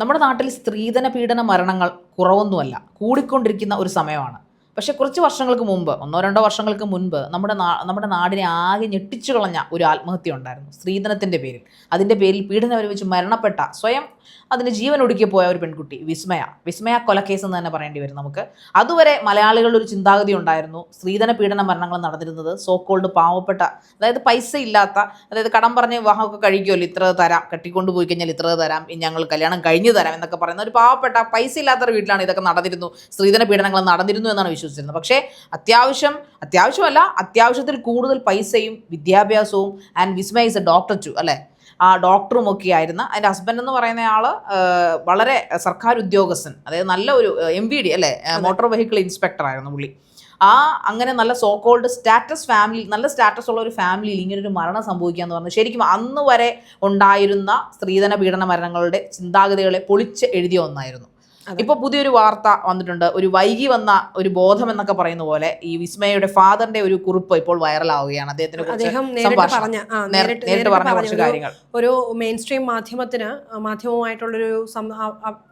നമ്മുടെ നാട്ടിൽ സ്ത്രീധന പീഡന മരണങ്ങൾ കുറവൊന്നുമല്ല, കൂടിക്കൊണ്ടിരിക്കുന്ന ഒരു സമയമാണ്. പക്ഷേ കുറച്ച് വർഷങ്ങൾക്ക് മുമ്പ്, ഒന്നോ രണ്ടോ വർഷങ്ങൾക്ക് മുൻപ് നമ്മുടെ നാടിനെ ആകെ ഞെട്ടിച്ചു കളഞ്ഞ ഒരു ആത്മഹത്യ ഉണ്ടായിരുന്നു. സ്ത്രീധനത്തിൻ്റെ പേരിൽ, അതിൻ്റെ പേരിൽ പീഡനം അനുഭവിച്ച് മരണപ്പെട്ട, സ്വയം അതിന് ജീവൻ ഒടുക്കി പോയ ഒരു പെൺകുട്ടി വിസ്മയ കൊലക്കേസ് എന്ന് തന്നെ പറയേണ്ടി വരും നമുക്ക്. അതുവരെ മലയാളികളുടെ ഒരു ചിന്താഗതി ഉണ്ടായിരുന്നു, സ്ത്രീധന പീഡന മരണങ്ങൾ നടന്നിരുന്നത് സോക്കോൾഡ് പാവപ്പെട്ട, അതായത് പൈസ ഇല്ലാത്ത, അതായത് കടം പറഞ്ഞ് വിവാഹമൊക്കെ കഴിക്കുമല്ലോ, ഇത്ര തരാം, കെട്ടിക്കൊണ്ട് പോയി കഴിഞ്ഞാൽ ഇത്ര തരാം, ഞങ്ങൾ കല്യാണം കഴിഞ്ഞു തരാം എന്നൊക്കെ പറയുന്ന ഒരു പാവപ്പെട്ട പൈസ ഇല്ലാത്തവരുടെ വീട്ടിലാണ് ഇതൊക്കെ നടന്നിരുന്നു, സ്ത്രീധന പീഡനങ്ങൾ നടന്നിരുന്നു എന്നാണ് വിശ്വസിച്ചിരുന്നത്. പക്ഷേ അത്യാവശ്യത്തിൽ കൂടുതൽ പൈസയും വിദ്യാഭ്യാസവും, and Vismaya is a doctor too, അല്ലേ, ആ ഡോക്ടറും ഒക്കെ ആയിരുന്ന അതിൻ്റെ ഹസ്ബൻഡ് എന്ന് പറയുന്ന ആൾ വളരെ സർക്കാർ ഉദ്യോഗസ്ഥൻ, അതായത് നല്ല ഒരു MVD അല്ലേ, മോട്ടോർ വെഹിക്കിൾ ഇൻസ്പെക്ടർ ആയിരുന്നു പുള്ളി. അങ്ങനെ നല്ല സോക്കോൾഡ് ഫാമിലി, നല്ല സ്റ്റാറ്റസ് ഉള്ള ഒരു ഫാമിലിയിൽ ഇങ്ങനൊരു മരണം സംഭവിക്കുക എന്ന് പറഞ്ഞാൽ ശരിക്കും അന്ന് വരെ ഉണ്ടായിരുന്ന സ്ത്രീധന പീഡന മരണങ്ങളുടെ ചിന്താഗതികളെ പൊളിച്ച് എഴുതിയ ഒന്നായിരുന്നു. ഇപ്പൊ പുതിയൊരു വാർത്ത വന്നിട്ടുണ്ട്, ഒരു വൈകി വന്ന ഒരു ബോധം എന്നൊക്കെ പറയുന്ന പോലെ ഈ വിസ്മയയുടെ ഫാദറിന്റെ ഒരു കുറിപ്പ് ഇപ്പോൾ വൈറലാവുകയാണ്. നേരിട്ട് പറഞ്ഞ കുറച്ച് കാര്യങ്ങൾ ഒരു മെയിൻ സ്ട്രീം മാധ്യമവുമായിട്ടുള്ളൊരു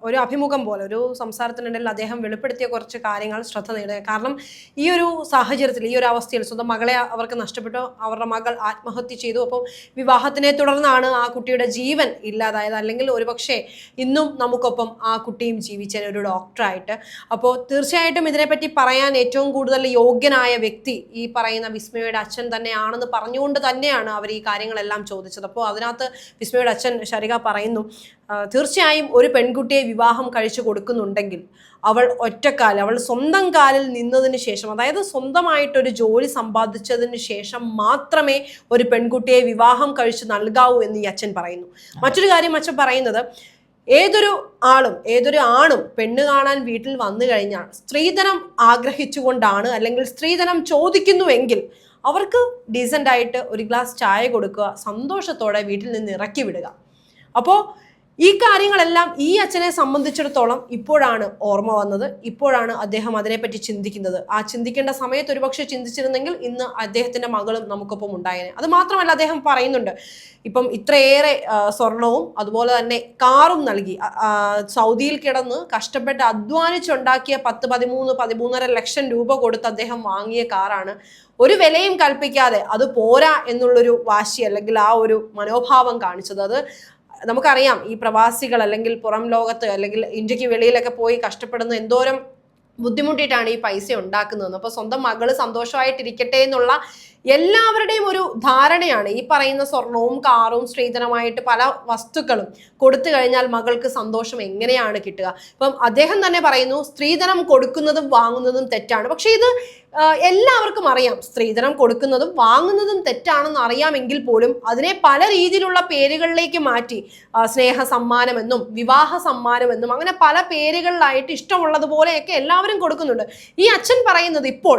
ഒരു അഭിമുഖം പോലെ ഒരു സംസാരത്തിനിടയിൽ അദ്ദേഹം വെളിപ്പെടുത്തിയ കുറച്ച് കാര്യങ്ങൾ ശ്രദ്ധ നേടുക. കാരണം ഈ ഒരു സാഹചര്യത്തിൽ, ഈ ഒരു അവസ്ഥയിൽ സ്വന്തം മകളെ അവർക്ക് നഷ്ടപ്പെട്ടു, അവരുടെ മകൾ ആത്മഹത്യ ചെയ്തു. അപ്പോൾ വിവാഹത്തിനെ തുടർന്നാണ് ആ കുട്ടിയുടെ ജീവൻ ഇല്ലാതായത്. അല്ലെങ്കിൽ ഒരുപക്ഷെ ഇന്നും നമുക്കൊപ്പം ആ കുട്ടിയും ജീവിച്ച ഒരു ഡോക്ടറായിട്ട്. അപ്പോൾ തീർച്ചയായിട്ടും ഇതിനെപ്പറ്റി പറയാൻ ഏറ്റവും കൂടുതൽ യോഗ്യനായ വ്യക്തി ഈ പറയുന്ന വിസ്മയയുടെ അച്ഛൻ തന്നെയാണെന്ന് പറഞ്ഞുകൊണ്ട് തന്നെയാണ് അവർ ഈ കാര്യങ്ങളെല്ലാം ചോദിച്ചത്. അപ്പോൾ അതിനകത്ത് വിസ്മയയുടെ അച്ഛൻ ശരിക പറയുന്നു, തീർച്ചയായും ഒരു പെൺകുട്ടിയെ വിവാഹം കഴിച്ചു കൊടുക്കുന്നുണ്ടെങ്കിൽ അവൾ സ്വന്തം കാലിൽ നിന്നതിന് ശേഷം, അതായത് സ്വന്തമായിട്ടൊരു ജോലി സമ്പാദിച്ചതിന് ശേഷം മാത്രമേ ഒരു പെൺകുട്ടിയെ വിവാഹം കഴിച്ച് നൽകാവൂ എന്ന് ഈ അച്ഛൻ പറയുന്നു. മറ്റൊരു കാര്യം അച്ഛൻ പറയുന്നത്, ഏതൊരു ആണും പെണ്ണ് കാണാൻ വീട്ടിൽ വന്നു കഴിഞ്ഞാൽ സ്ത്രീധനം ആഗ്രഹിച്ചുകൊണ്ടാണ്, അല്ലെങ്കിൽ സ്ത്രീധനം ചോദിക്കുന്നുവെങ്കിൽ അവർക്ക് ഡീസൻ്റ് ആയിട്ട് ഒരു ഗ്ലാസ് ചായ കൊടുക്കുക, സന്തോഷത്തോടെ വീട്ടിൽ നിന്ന് ഇറക്കി വിടുക. അപ്പോൾ ഈ കാര്യങ്ങളെല്ലാം ഈ അച്ഛനെ സംബന്ധിച്ചിടത്തോളം ഇപ്പോഴാണ് ഓർമ്മ വന്നത്, ഇപ്പോഴാണ് അദ്ദേഹം അതിനെപ്പറ്റി ചിന്തിക്കുന്നത്. ആ ചിന്തിക്കേണ്ട സമയത്ത് ഒരുപക്ഷെ ചിന്തിച്ചിരുന്നെങ്കിൽ ഇന്ന് അദ്ദേഹത്തിന്റെ മകളും നമുക്കൊപ്പം ഉണ്ടായേനെ. അത് മാത്രമല്ല അദ്ദേഹം പറയുന്നുണ്ട്, ഇപ്പം ഇത്രയേറെ സ്വർണവും അതുപോലെ തന്നെ കാറും നൽകി സൗദിയിൽ കിടന്ന് കഷ്ടപ്പെട്ട് അധ്വാനിച്ചുണ്ടാക്കിയ 13-13.5 ലക്ഷം രൂപ കൊടുത്ത് അദ്ദേഹം വാങ്ങിയ കാറാണ്. ഒരു വിലയും കൽപ്പിക്കാതെ അത് പോരാ എന്നുള്ളൊരു വാശി, അല്ലെങ്കിൽ ആ ഒരു മനോഭാവം കാണിച്ചത്. അത് നമുക്കറിയാം, ഈ പ്രവാസികൾ അല്ലെങ്കിൽ പുറം ലോകത്ത് അല്ലെങ്കിൽ ഇന്ത്യക്ക് വെളിയിലൊക്കെ പോയി കഷ്ടപ്പെടുന്ന എന്തോരം ബുദ്ധിമുട്ടിയിട്ടാണ് ഈ പൈസ ഉണ്ടാക്കുന്നതെന്ന്. അപ്പോൾ സ്വന്തം മകള് സന്തോഷമായിട്ടിരിക്കട്ടെ എന്നുള്ള എല്ലാവരുടെയും ഒരു ധാരണയാണ് ഈ പറയുന്ന സ്വർണവും കാറും സ്ത്രീധനമായിട്ട് പല വസ്തുക്കളും കൊടുത്തു കഴിഞ്ഞാൽ മകൾക്ക് സന്തോഷം എങ്ങനെയാണ് കിട്ടുക. ഇപ്പം അദ്ദേഹം തന്നെ പറയുന്നു, സ്ത്രീധനം കൊടുക്കുന്നതും വാങ്ങുന്നതും തെറ്റാണ്. പക്ഷെ ഇത് എല്ലാവർക്കും അറിയാം, സ്ത്രീധനം കൊടുക്കുന്നതും വാങ്ങുന്നതും തെറ്റാണെന്ന് അറിയാമെങ്കിൽ പോലും അതിനെ പല രീതിയിലുള്ള പേരുകളിലേക്ക് മാറ്റി, സ്നേഹ സമ്മാനമെന്നും വിവാഹ സമ്മാനമെന്നും അങ്ങനെ പല പേരുകളിലായിട്ട് ഇഷ്ടമുള്ളതുപോലെയൊക്കെ എല്ലാവരും കൊടുക്കുന്നുണ്ട്. ഈ അച്ഛൻ പറയുന്നത് ഇപ്പോൾ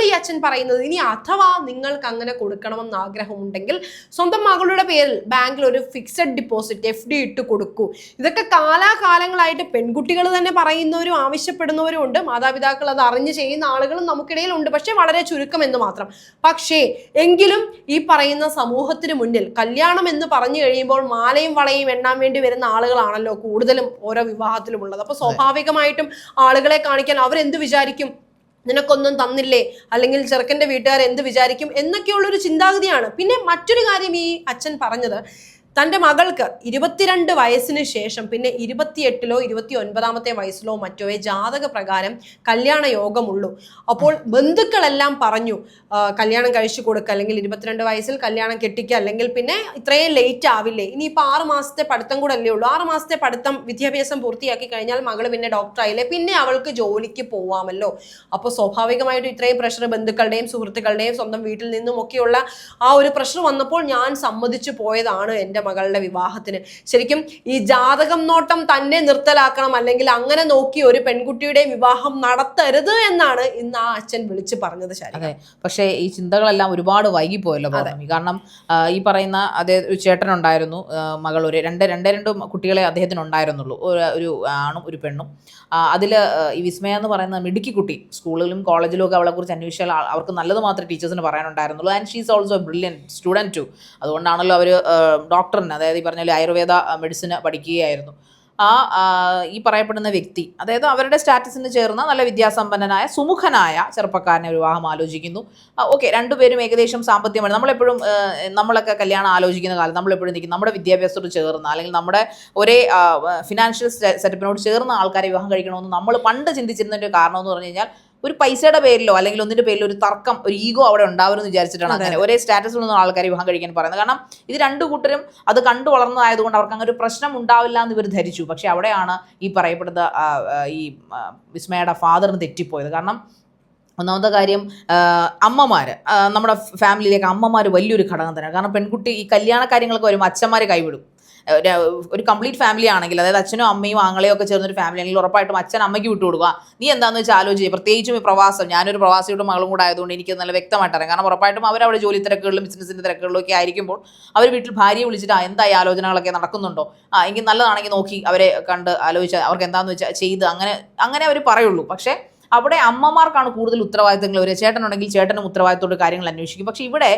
ഈ അച്ഛൻ പറയുന്നത്, ഇനി അഥവാ നിങ്ങൾക്ക് അങ്ങനെ കൊടുക്കണമെന്ന് ആഗ്രഹമുണ്ടെങ്കിൽ സ്വന്തം മകളുടെ പേരിൽ ബാങ്കിൽ ഒരു ഫിക്സഡ് ഡിപ്പോസിറ്റ് FD ഇട്ട് കൊടുക്കൂ. ഇതൊക്കെ കാലാകാലങ്ങളായിട്ട് പെൺകുട്ടികൾ തന്നെ പറയുന്നവരും ആവശ്യപ്പെടുന്നവരും ഉണ്ട്, മാതാപിതാക്കൾ അത് അറിഞ്ഞ് ചെയ്യുന്ന ആളുകളും നമുക്കിടയിൽ ഉണ്ട്, പക്ഷെ വളരെ ചുരുക്കം എന്ന് മാത്രം. പക്ഷേ എങ്കിലും ഈ പറയുന്ന സമൂഹത്തിന് മുന്നിൽ കല്യാണം എന്ന് പറഞ്ഞു കഴിയുമ്പോൾ മാലയും വളയും എണ്ണാൻ വേണ്ടി വരുന്ന ആളുകളാണല്ലോ കൂടുതലും ഓരോ വിവാഹത്തിലും ഉള്ളത്. അപ്പൊ സ്വാഭാവികമായിട്ടും ആളുകളെ കാണിക്കാൻ അവരെന്ത് വിചാരിക്കും, നിനക്കൊന്നും തന്നില്ലേ, അല്ലെങ്കിൽ ചെറുക്കൻ്റെ വീട്ടുകാർ എന്ത് വിചാരിക്കും എന്നൊക്കെയുള്ളൊരു ചിന്താഗതിയാണ്. പിന്നെ മറ്റൊരു കാര്യം ഈ അച്ഛൻ പറഞ്ഞത്, തൻ്റെ മകൾക്ക് 22 വയസ്സിന് ശേഷം പിന്നെ 28-ലോ 29-ാമത്തെ വയസ്സിലോ മറ്റോ ജാതക പ്രകാരം കല്യാണ യോഗമുള്ളൂ. അപ്പോൾ ബന്ധുക്കളെല്ലാം പറഞ്ഞു, കല്യാണം കഴിച്ചു കൊടുക്കുക, അല്ലെങ്കിൽ 22 വയസ്സിൽ കല്യാണം കെട്ടിക്കുക, അല്ലെങ്കിൽ പിന്നെ ഇത്രയും ലേറ്റ് ആവില്ലേ, ഇനിയിപ്പോൾ 6 മാസത്തെ പഠിത്തം കൂടെ അല്ലേ ഉള്ളൂ, 6 മാസത്തെ പഠിത്തം വിദ്യാഭ്യാസം പൂർത്തിയാക്കി കഴിഞ്ഞാൽ മകൾ പിന്നെ ഡോക്ടറായില്ലേ, പിന്നെ അവൾക്ക് ജോലിക്ക് പോവാമല്ലോ. അപ്പോൾ സ്വാഭാവികമായിട്ടും ഇത്രയും പ്രഷർ ബന്ധുക്കളുടെയും സുഹൃത്തുക്കളുടെയും സ്വന്തം വീട്ടിൽ നിന്നും ഒക്കെയുള്ള ആ ഒരു പ്രഷർ വന്നപ്പോൾ ഞാൻ സമ്മതിച്ചു പോയതാണ് എൻ്റെ മകളുടെ വിവാഹത്തിന്. ശരിക്കും ഈ ജാതകം നോട്ടം തന്നെ നിർത്തലാക്കണം, അല്ലെങ്കിൽ അങ്ങനെ നോക്കി ഒരു പെൺകുട്ടിയുടെ വിവാഹം നടത്തരുത് എന്നാണ് ഇന്ന് ആ അച്ഛൻ വിളിച്ചു പറഞ്ഞത്. ശരി, പക്ഷേ ഈ ചിന്തകളെല്ലാം ഒരുപാട് വൈകിപ്പോയല്ലോ. കാരണം ഈ പറയുന്ന ഒരു ചേട്ടനുണ്ടായിരുന്നു, മകൾ ഒരു രണ്ട് കുട്ടികളെ അദ്ദേഹത്തിന് ഉണ്ടായിരുന്നുള്ളൂ, ഒരു ആണും ഒരു പെണ്ണും. അതിൽ ഈ വിസ്മയ എന്ന് പറയുന്ന മിടുക്കി കുട്ടി, സ്കൂളിലും കോളേജിലും ഒക്കെ അവളെക്കുറിച്ച് അന്വേഷിച്ചാൽ അവർക്ക് നല്ലത് മാത്രമേ ടീച്ചേഴ്സിന് പറയാനുണ്ടായിരുന്നുള്ളൂ. And she is also brilliant student too. അതുകൊണ്ടാണല്ലോ അവർ ഡോക്ടറിന്, അതായത് ഈ പറഞ്ഞാൽ ആയുർവേദ മെഡിസിന് പഠിക്കുകയായിരുന്നു. ഈ പറയപ്പെടുന്ന വ്യക്തി, അതായത് അവരുടെ സ്റ്റാറ്റസിന് ചേർന്ന നല്ല വിദ്യാസമ്പന്നനായ സുമുഖനായ ചെറുപ്പക്കാരനെ വിവാഹം ആലോചിക്കുന്നു. ഓക്കെ, രണ്ടുപേരും ഏകദേശം സാമ്പത്തികമാണ്. നമ്മളൊക്കെ കല്യാണം ആലോചിക്കുന്ന കാലം നമ്മളെപ്പോഴും നിൽക്കും നമ്മുടെ വിദ്യാഭ്യാസത്തോട് ചേർന്ന, അല്ലെങ്കിൽ നമ്മുടെ ഒരേ ഫിനാൻഷ്യൽ സെറ്റപ്പിനോട് ചേർന്ന ആൾക്കാരെ വിവാഹം കഴിക്കണമെന്ന് നമ്മൾ പണ്ട് ചിന്തിച്ചിരുന്നതിൻ്റെ കാരണം എന്ന് പറഞ്ഞു കഴിഞ്ഞാൽ ഒരു പൈസയുടെ പേരിലോ അല്ലെങ്കിൽ ഒന്നിന്റെ പേരിലോ ഒരു തർക്കം, ഒരു ഈഗോ അവിടെ ഉണ്ടാവുമെന്ന് വിചാരിച്ചിട്ടാണ് അങ്ങനെ ഒരേ സ്റ്റാറ്റസിലൊന്നും ആൾക്കാർ വിവാഹം കഴിക്കാൻ പറയുന്നത്. കാരണം ഇത് രണ്ടു കൂട്ടരും അത് കണ്ടു വളർന്നതായതുകൊണ്ട് അവർക്ക് അങ്ങനെ ഒരു പ്രശ്നം ഉണ്ടാവില്ല എന്ന് ഇവർ ധരിച്ചു. പക്ഷെ അവിടെയാണ് ഈ പറയപ്പെടുന്ന ഈ വിസ്മയുടെ ഫാദറിന് തെറ്റിപ്പോയത്. കാരണം ഒന്നാമത്തെ കാര്യം, അമ്മമാർ, നമ്മുടെ ഫാമിലിയിലേക്ക് അമ്മമാർ വലിയൊരു ഘടകം തന്നെയാണ്. കാരണം പെൺകുട്ടി ഈ കല്യാണ കാര്യങ്ങളൊക്കെ വരുമ്പോൾ അച്ഛന്മാർ കൈവിടും. ഒരു കംപ്ലീറ്റ് ഫാമിലി ആണെങ്കിൽ, അതായത് അച്ഛനും അമ്മയും ആങ്ങളെയും ഒക്കെ ചേർന്നൊരു ഫാമിലി ആണെങ്കിൽ ഉറപ്പായിട്ടും അച്ഛൻ അമ്മയ്ക്ക് വിട്ടു കൊടുക്കുക. നീ എന്താണെന്ന് വെച്ചാൽ ആലോചിച്ച്, പ്രത്യേകിച്ചും ഈ പ്രവാസം, ഞാനൊരു പ്രവാസിയുടെ മകളും കൂടെ ആയതുകൊണ്ട് എനിക്ക് നല്ല വ്യക്തമായിട്ട് അറിയാം. കാരണം ഉറപ്പായിട്ടും അവരവിടെ ജോലി തിരക്കുകളിലും ബിസിനസ്സിൻ്റെ തിരക്കുകളിലും ഒക്കെ ആയിരിക്കുമ്പോൾ അവർ വീട്ടിൽ ഭാര്യയെ വിളിച്ചിട്ട് എന്തായി ആലോചനകളൊക്കെ നടക്കുന്നുണ്ടോ, എങ്കിൽ നല്ലതാണെങ്കിൽ നോക്കി അവരെ കണ്ട് ആലോചിച്ച് അവർക്ക് എന്താണെന്ന് വെച്ചാൽ ചെയ്ത് അങ്ങനെ അവർ പറയുള്ളൂ. പക്ഷേ അവിടെ അമ്മമാർക്കാണ് കൂടുതൽ ഉത്തരവാദിത്തങ്ങൾ. ഒരു ചേട്ടനുണ്ടെങ്കിൽ ചേട്ടനും ഉത്തരവാദിത്തത്തോട് കാര്യങ്ങൾ അന്വേഷിക്കും. പക്ഷെ ഇവിടെ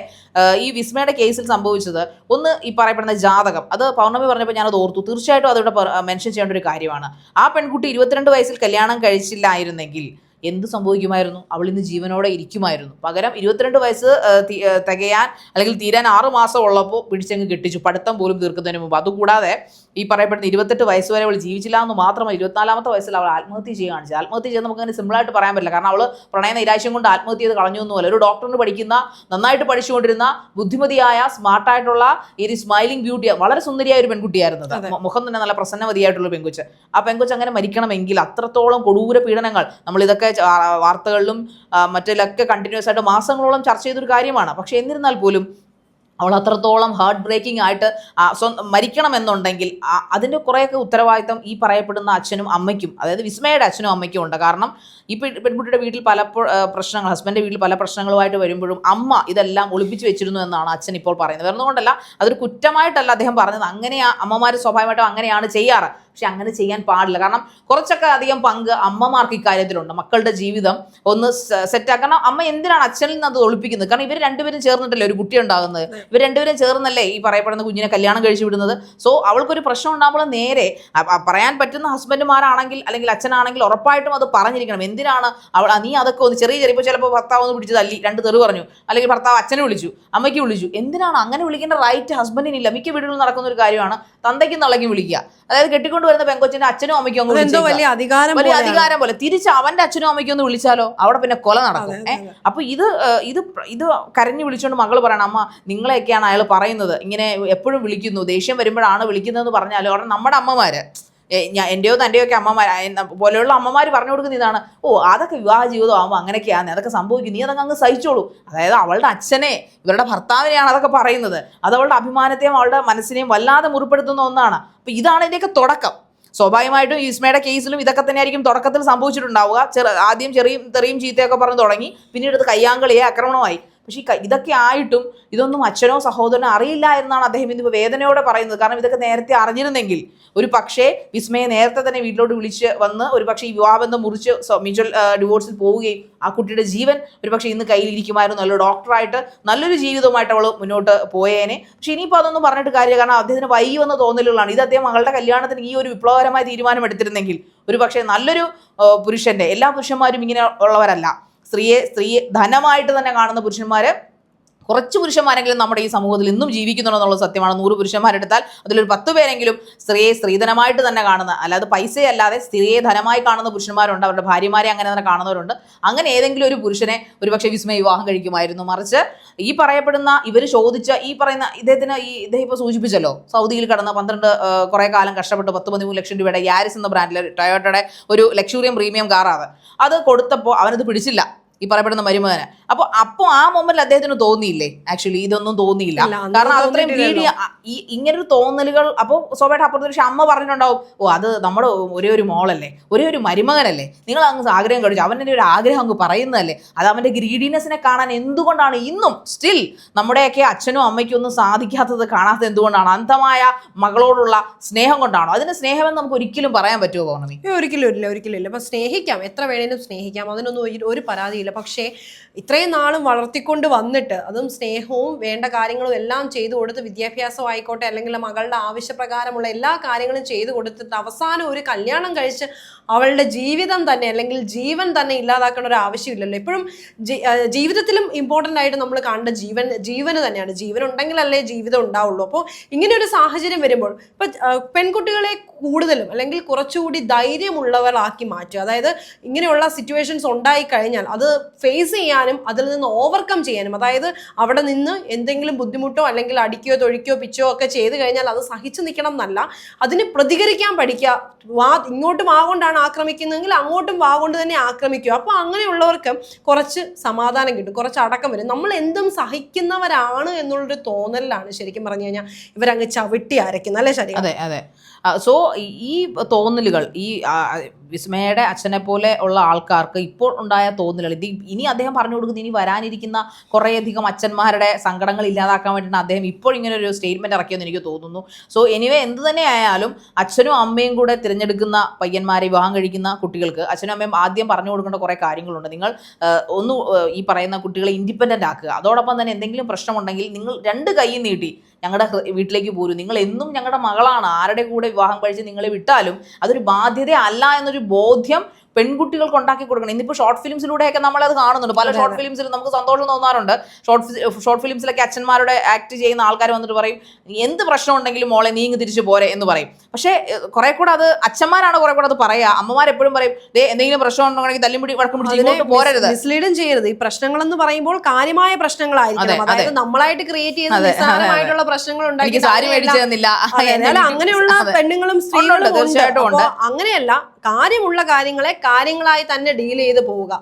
ഈ വിസ്മയുടെ കേസിൽ സംഭവിച്ചത് ഒന്ന്, ഈ പറയപ്പെടുന്ന ജാതകം, അത് പൗർണമി പറഞ്ഞപ്പോൾ ഞാനത് ഓർത്തു. തീർച്ചയായിട്ടും അതിവിടെ മെൻഷൻ ചെയ്യേണ്ട ഒരു കാര്യമാണ്. ആ പെൺകുട്ടി 22 വയസ്സിൽ കല്യാണം കഴിച്ചില്ലായിരുന്നെങ്കിൽ എന്ത് സംഭവിക്കുമായിരുന്നു? അവൾ ഇന്ന് ജീവനോടെ ഇരിക്കുമായിരുന്നു. പകരം 22 വയസ്സ് തികയാൻ അല്ലെങ്കിൽ തീരാൻ 6 മാസം ഉള്ളപ്പോൾ പിടിച്ചങ്ങ് കെട്ടിച്ചു, പഠിത്തം പോലും തീർക്കുന്നതിന് മുമ്പ്. അതുകൂടാതെ ഈ പറയപ്പെടുന്ന 28 വയസ്സ് വരെ അവൾ ജീവിച്ചില്ല എന്ന് മാത്രമല്ല, 24ാമത്തെ വയസ്സിൽ അവൾ ആത്മഹത്യ ചെയ്യുകയാണ് ചെയ്തത്. ആത്മഹത്യ ചെയ്ത് നമുക്ക് അങ്ങനെ സിമ്പിളായിട്ട് പറയാൻ പറ്റില്ല. കാരണം അവൾ പ്രണയ നൈരാശ്യം കൊണ്ട് ആത്മഹത്യ ചെയ്ത് കളഞ്ഞു ഒന്നുമല്ല. ഒരു ഡോക്ടറിന് പഠിക്കുന്ന, നന്നായിട്ട് പഠിച്ചുകൊണ്ടിരുന്ന, ബുദ്ധിമതിയായ, സ്മാർട്ടായിട്ടുള്ള, ഈ സ്മൈലിംഗ് ബ്യൂട്ടി, വളരെ സുന്ദരിയായ ഒരു പെൺകുട്ടിയായിരുന്നത്. മുഖം തന്നെ നല്ല പ്രസന്നവതിയായിട്ടുള്ള പെൺകുച്ച്. ആ പെൺകുച്ച് അങ്ങനെ മരിക്കണമെങ്കിൽ അത്രത്തോളം കൊടൂര പീഡനങ്ങൾ, നമ്മളിതൊക്കെ വാർത്തകളിലും മറ്റിലൊക്കെ കണ്ടിന്യൂസ് ആയിട്ട് മാസങ്ങളോളം ചർച്ച ചെയ്തൊരു കാര്യമാണ്. പക്ഷെ എന്നിരുന്നാൽ പോലും അവൾ അത്രത്തോളം ഹാർട്ട് ബ്രേക്കിംഗ് ആയിട്ട് മരിക്കണമെന്നുണ്ടെങ്കിൽ അതിൻ്റെ കുറേയൊക്കെ ഉത്തരവാദിത്തം ഈ പറയപ്പെടുന്ന അച്ഛനും അമ്മയ്ക്കും, അതായത് വിസ്മയുടെ അച്ഛനും അമ്മയ്ക്കും ഉണ്ട്. കാരണം ഈ പെൺകുട്ടിയുടെ വീട്ടിൽ പല പ്രശ്നങ്ങൾ, ഹസ്ബൻഡിൻ്റെ വീട്ടിൽ പല പ്രശ്നങ്ങളുമായിട്ട് വരുമ്പോഴും അമ്മ ഇതെല്ലാം ഒളിപ്പിച്ച് വെച്ചിരുന്നു എന്നാണ് അച്ഛൻ ഇപ്പോൾ പറയുന്നത്. വരുന്നതുകൊണ്ടല്ല, അതൊരു കുറ്റമായിട്ടല്ല അദ്ദേഹം പറഞ്ഞത്. അമ്മമാർ സ്വാഭാവികമായിട്ടും അങ്ങനെയാണ് ചെയ്യാറ്. പക്ഷെ അങ്ങനെ ചെയ്യാൻ പാടില്ല. കാരണം കുറച്ചൊക്കെ അധികം പങ്ക് അമ്മമാർക്ക് ഇക്കാര്യത്തിലുണ്ട്. മക്കളുടെ ജീവിതം ഒന്ന് സെറ്റാക്കാൻ. കാരണം അമ്മ എന്തിനാണ് അച്ഛനിൽ നിന്ന് അത് ഒളിപ്പിക്കുന്നത്? കാരണം ഇവർ രണ്ടുപേരും ചേർന്നിട്ടല്ലേ ഒരു കുട്ടി ഉണ്ടാകുന്നത്. ഇവർ രണ്ടുപേരും ചേർന്നല്ലേ ഈ പറയപ്പെടുന്ന കുഞ്ഞിനെ കല്യാണം കഴിച്ചു വിടുന്നത്. സോ അവൾക്കൊരു പ്രശ്നം ഉണ്ടാകുമ്പോൾ നേരെ പറയാൻ പറ്റുന്ന ഹസ്ബൻഡുമാരാണെങ്കിൽ അല്ലെങ്കിൽ അച്ഛനാണെങ്കിൽ ഉറപ്പായിട്ടും അത് പറഞ്ഞിരിക്കണം. എന്തിനാണ് നീ അതൊക്കെ ഒന്ന് ചെറിയ ഇപ്പോൾ ചിലപ്പോൾ ഭർത്താവ് ഒന്ന് പിടിച്ച് തല്ലി 2 തെറി പറഞ്ഞു, അല്ലെങ്കിൽ ഭർത്താവ് അച്ഛനെ വിളിച്ചു, അമ്മയ്ക്ക് വിളിച്ചു. എന്തിനാണ് അങ്ങനെ വിളിക്കേണ്ട റൈറ്റ് ഹസ്ബൻഡിനില്ല. മിക്ക വീടുകളിൽ നടക്കുന്ന ഒരു കാര്യമാണ് തന്തയ്ക്കും തള്ളയ്ക്കും വിളിക്കുക. അതായത് കെട്ടിക്കൊണ്ട് വരുന്ന പെങ്കൊച്ചിന്റെ അച്ഛനും അമ്മയ്ക്കും അങ്ങ് വലിയ അധികാരം പോലെ തിരിച്ച് അവന്റെ അച്ഛനും അമ്മയ്ക്കും ഒന്ന് വിളിച്ചാലോ അവിടെ പിന്നെ കൊല നടക്കും. അപ്പൊ ഇത് കരഞ്ഞു വിളിച്ചുകൊണ്ട് മകൾ പറയണം, അമ്മ നിങ്ങളെയൊക്കെയാണ് അയാൾ പറയുന്നത്, ഇങ്ങനെ എപ്പോഴും വിളിക്കുന്നു, ദേഷ്യം വരുമ്പോഴാണ് വിളിക്കുന്നതെന്ന് പറഞ്ഞാലോ. അവിടെ നമ്മുടെ അമ്മമാര്, എൻ്റെയോ തൻ്റെയോ ഒക്കെ അമ്മമാർ പോലെയുള്ള അമ്മമാർ പറഞ്ഞു കൊടുക്കുന്ന ഇതാണ്, അതൊക്കെ വിവാഹ ജീവിതം ആകുമ്പോൾ അങ്ങനെയൊക്കെയാണ്, അതൊക്കെ സംഭവിക്കും, നീ അതൊക്കെ അങ്ങ് സഹിച്ചോളൂ. അതായത് അവളുടെ അച്ഛനെ, ഇവരുടെ ഭർത്താവിനെയാണ് അതൊക്കെ പറയുന്നത്. അത് അവളുടെ അഭിമാനത്തെയും അവളുടെ മനസ്സിനെയും വല്ലാതെ മുറിപ്പെടുത്തുന്ന ഒന്നാണ്. അപ്പം ഇതാണ് ഇതിൻ്റെയൊക്കെ തുടക്കം. സ്വാഭാവികമായിട്ടും വിസ്മയുടെ കേസിലും ഇതൊക്കെ തന്നെയായിരിക്കും തുടക്കത്തിൽ സംഭവിച്ചിട്ടുണ്ടാവുക. ആദ്യം തെറിയും ചീത്തയൊക്കെ പറഞ്ഞ് തുടങ്ങി, പിന്നീട് ഇത് കയ്യാങ്കളിയെ ആക്രമണമായി. പക്ഷേ ഇതൊക്കെ ആയിട്ടും ഇതൊന്നും അച്ഛനോ സഹോദരനോ അറിയില്ല എന്നാണ് അദ്ദേഹം ഇന്നിപ്പോൾ വേദനയോടെ പറയുന്നത്. കാരണം ഇതൊക്കെ നേരത്തെ അറിഞ്ഞിരുന്നെങ്കിൽ ഒരു പക്ഷേ വിസ്മയെ നേരത്തെ തന്നെ വീട്ടിലോട്ട് വിളിച്ച് വന്ന് ഒരു പക്ഷേ ഈ വിവാഹബന്ധം മുറിച്ച് മ്യൂച്വൽ ഡിവോഴ്സിൽ പോവുകയും ആ കുട്ടിയുടെ ജീവൻ ഒരു പക്ഷേ ഇന്ന് കയ്യിലിരിക്കുമായിരുന്നു. നല്ലൊരു ഡോക്ടറായിട്ട് നല്ലൊരു ജീവിതവുമായിട്ട് അവൾ മുന്നോട്ട് പോയേനെ. പക്ഷേ ഇനിയിപ്പോൾ അതൊന്നും പറഞ്ഞിട്ട് കാര്യമില്ല. കാരണം അദ്ദേഹത്തിന് വൈകി വന്ന തോന്നലുകളാണ്. ഇത് അദ്ദേഹം മകളുടെ കല്യാണത്തിന് ഈ ഒരു വിപ്ലവകരമായ തീരുമാനം എടുത്തിരുന്നെങ്കിൽ ഒരു പക്ഷേ നല്ലൊരു പുരുഷൻ്റെ, എല്ലാ പുരുഷന്മാരും ഇങ്ങനെ ഉള്ളവരല്ല. സ്ത്രീയെ ധനമായിട്ട് തന്നെ കാണുന്ന പുരുഷന്മാർ കുറച്ച് പുരുഷന്മാരെങ്കിലും നമ്മുടെ ഈ സമൂഹത്തിൽ ഇന്നും ജീവിക്കുന്നുണ്ടെന്നുള്ളത് സത്യമാണ്. 100 പുരുഷന്മാരെടുത്താൽ അതിലൊരു 10 പേരെങ്കിലും സ്ത്രീയെ സ്ത്രീധനമായിട്ട് തന്നെ കാണുന്ന, അല്ലാതെ പൈസയല്ലാതെ സ്ത്രീയെ ധനമായി കാണുന്ന പുരുഷന്മാരുണ്ട്. അവരുടെ ഭാര്യമാരെ അങ്ങനെ തന്നെ കാണുന്നവരുണ്ട്. അങ്ങനെ ഏതെങ്കിലും ഒരു പുരുഷനെ ഒരുപക്ഷെ വിസ്മയ വിവാഹം കഴിക്കുമായിരുന്നു. മറിച്ച് ഈ പറയപ്പെടുന്ന ഇവർ ചോദിച്ച ഈ പറയുന്ന ഇദ്ദേഹം ഇപ്പോൾ സൂചിപ്പിച്ചല്ലോ, സൗദിയിൽ കടന്ന് 12 കുറേ കാലം കഷ്ടപ്പെട്ട് 10-13 ലക്ഷം രൂപയുടെ യാരിസ് എന്ന ബ്രാൻഡിലെ ടൊയോട്ടയുടെ ഒരു ലക്ഷൂറിയം പ്രീമിയം കാറാണ്. അത് കൊടുത്തപ്പോൾ അവനത് പിടിച്ചില്ല, ഈ പറയപ്പെടുന്ന മരുമകന്. അപ്പോൾ ആ മൊമെന്റിൽ അദ്ദേഹത്തിന് തോന്നിയില്ലേ? ആക്ച്വലി ഇതൊന്നും തോന്നിയില്ല. കാരണം അത്രയും ഇങ്ങനൊരു തോന്നലുകൾ. അപ്പോൾ സ്വാഭാവികമായിട്ട് അപ്പുറത്തെ പക്ഷേ അമ്മ പറഞ്ഞിട്ടുണ്ടാവും, അത് നമ്മുടെ ഒരേ ഒരു മോളല്ലേ, ഒരേ ഒരു മരുമകനല്ലേ, നിങ്ങൾ അങ്ങ് ആഗ്രഹം കഴിച്ചു, അവൻ്റെ ഒരു ആഗ്രഹം അങ്ങ് പറയുന്നതല്ലേ. അത് അവൻ്റെ ഗ്രീഡിനെസ്സിനെ കാണാൻ എന്തുകൊണ്ടാണ് ഇന്നും സ്റ്റിൽ നമ്മുടെയൊക്കെ അച്ഛനും അമ്മയ്ക്കും ഒന്നും സാധിക്കാത്തത്, കാണാത്തത് എന്തുകൊണ്ടാണ്? അന്ധമായ മകളോടുള്ള സ്നേഹം കൊണ്ടാണോ? അതിന് സ്നേഹമെന്ന് നമുക്ക് ഒരിക്കലും പറയാൻ പറ്റുമോ പൗർണമി? ഒരിക്കലും ഇല്ല. അപ്പം സ്നേഹിക്കാം, എത്ര വേണേലും സ്നേഹിക്കാം, അതിനൊന്നും ഒരു പരാതിയില്ല. പക്ഷേ ഇത്രയും ഇത്രയും നാളും വളർത്തിക്കൊണ്ട് വന്നിട്ട് അതും സ്നേഹവും വേണ്ട കാര്യങ്ങളും എല്ലാം ചെയ്തു കൊടുത്ത് വിദ്യാഭ്യാസം ആയിക്കോട്ടെ അല്ലെങ്കിൽ മകളുടെ ആവശ്യപ്രകാരമുള്ള എല്ലാ കാര്യങ്ങളും ചെയ്തു കൊടുത്തിട്ട് അവസാനം ഒരു കല്യാണം കഴിച്ച് അവളുടെ ജീവിതം തന്നെ അല്ലെങ്കിൽ ജീവൻ തന്നെ ഇല്ലാതാക്കേണ്ട ഒരു ആവശ്യമില്ലല്ലോ. എപ്പോഴും ജീവിതത്തിലും ഇമ്പോർട്ടൻ്റ് ആയിട്ട് നമ്മൾ കാണേണ്ട ജീവന് തന്നെയാണ്. ജീവൻ ഉണ്ടെങ്കിലല്ലേ ജീവിതം ഉണ്ടാവുള്ളൂ. അപ്പോൾ ഇങ്ങനെ ഒരു സാഹചര്യം വരുമ്പോൾ ഇപ്പം പെൺകുട്ടികളെ കൂടുതലും അല്ലെങ്കിൽ കുറച്ചുകൂടി ധൈര്യമുള്ളവരാക്കി മാറ്റുക. അതായത് ഇങ്ങനെയുള്ള സിറ്റുവേഷൻസ് ഉണ്ടായി കഴിഞ്ഞാൽ അത് ഫേസ് ചെയ്യാനും അതിൽ നിന്ന് ഓവർകം ചെയ്യാനും, അതായത് അവിടെ നിന്ന് എന്തെങ്കിലും ബുദ്ധിമുട്ടോ അല്ലെങ്കിൽ അടിക്കുകയോ തൊഴിക്കുകയോ പിച്ചോ ഒക്കെ ചെയ്ത് കഴിഞ്ഞാൽ അത് സഹിച്ചു നിൽക്കണം എന്നല്ല, അതിന് പ്രതികരിക്കാൻ പഠിക്കുക. ഇങ്ങോട്ടും വാ കൊണ്ടാണ് ആക്രമിക്കുന്നതെങ്കിൽ അങ്ങോട്ടും വാ കൊണ്ട് തന്നെ ആക്രമിക്കുക. അപ്പോൾ അങ്ങനെയുള്ളവർക്ക് കുറച്ച് സമാധാനം കിട്ടും, കുറച്ച് അടക്കം വരും. നമ്മൾ എന്തും സഹിക്കുന്നവരാണ് എന്നുള്ളൊരു തോന്നലിലാണ് ശരിക്കും പറഞ്ഞു കഴിഞ്ഞാൽ ഇവരങ്ങ് ചവിട്ടി അരയ്ക്കുന്നത്, അല്ലേ ശരി? അതെ അതെ. സോ ഈ തോന്നലുകൾ ഈ വിസ്മയുടെ അച്ഛനെ പോലെ ഉള്ള ആൾക്കാർക്ക് ഇപ്പോൾ ഉണ്ടായ തോന്നലുകൾ ഇനി അദ്ദേഹം പറഞ്ഞു കൊടുക്കുന്നത് ഇനി വരാനിരിക്കുന്ന കുറേയധികം അച്ഛന്മാരുടെ സങ്കടങ്ങൾ ഇല്ലാതാക്കാൻ വേണ്ടിയിട്ടാണ് അദ്ദേഹം ഇപ്പോൾ ഇങ്ങനെ ഒരു സ്റ്റേറ്റ്മെന്റ് ഇറക്കിയെന്ന് എനിക്ക് തോന്നുന്നു. സോ എനിവേ എന്ത് തന്നെ ആയാലും അച്ഛനും അമ്മയും കൂടെ തിരഞ്ഞെടുക്കുന്ന പയ്യന്മാരെ വിവാഹം കഴിക്കുന്ന കുട്ടികൾക്ക് അച്ഛനും അമ്മയും ആദ്യം പറഞ്ഞു കൊടുക്കേണ്ട കുറേ കാര്യങ്ങളുണ്ട്. നിങ്ങൾ ഈ പറയുന്ന കുട്ടികളെ ഇൻഡിപെൻഡൻ്റ് ആക്കുക. അതോടൊപ്പം തന്നെ എന്തെങ്കിലും പ്രശ്നമുണ്ടെങ്കിൽ നിങ്ങൾ 2 കൈ നീട്ടി ഞങ്ങളുടെ വീട്ടിലേക്ക് പോരും. നിങ്ങൾ എന്നും ഞങ്ങളുടെ മകളാണ്. ആരുടെ കൂടെ വിവാഹം കഴിച്ച് നിങ്ങളെ വിട്ടാലും അതൊരു ബാധ്യത അല്ല എന്നൊരു ബോധ്യം പെൺകുട്ടികൾക്ക് ഉണ്ടാക്കി കൊടുക്കണം. ഇന്നിപ്പോൾ ഷോർട്ട് ഫിലിംസിലൂടെയൊക്കെ നമ്മളത് കാണുന്നുണ്ട്. പല ഷോർട്ട് ഫിലിംസിലും നമുക്ക് സന്തോഷം തോന്നാറുണ്ട്. ഷോർട്ട് ഫിലിംസിലൊക്കെ അച്ഛന്മാരുടെ ആക്ട് ചെയ്യുന്ന ആൾക്കാർ വന്നിട്ട് പറയും എന്ത് പ്രശ്നം ഉണ്ടെങ്കിലും മോളെ നീങ്ങി തിരിച്ചു പോരെ എന്ന് പറയും. പക്ഷേ കുറെ കൂടെ അത് അച്ഛന്മാരാണ് കുറെ കൂടെ അത് പറയുക. അമ്മമാരെപ്പോഴും പറയും എന്തെങ്കിലും പ്രശ്നം ഉണ്ടെങ്കിൽ തല്ലിമുടി വഴക്കം പിടിച്ച് ഇങ്ങോട്ട് പോരരുത്, മിസ്ലീഡും ചെയ്യരുത്. ഈ പ്രശ്നങ്ങൾ എന്ന് പറയുമ്പോൾ കാര്യമായ പ്രശ്നങ്ങളായിരിക്കും. അതായത് നമ്മളായിട്ട് ക്രിയേറ്റ് ചെയ്യുന്ന നിസ്സാരമായിട്ടുള്ള പ്രശ്നങ്ങൾ ഉണ്ടാക്കി സാരി മേടിച്ചു തന്നില്ല അങ്ങനെയുള്ള പെണ്ണുങ്ങളും സ്ത്രീകളും തീർച്ചയായിട്ടും ഉണ്ട്. അങ്ങനെയല്ല, കാര്യമുള്ള കാര്യങ്ങളെ കാര്യങ്ങളായി തന്നെ ഡീൽ ചെയ്ത് പോവുക.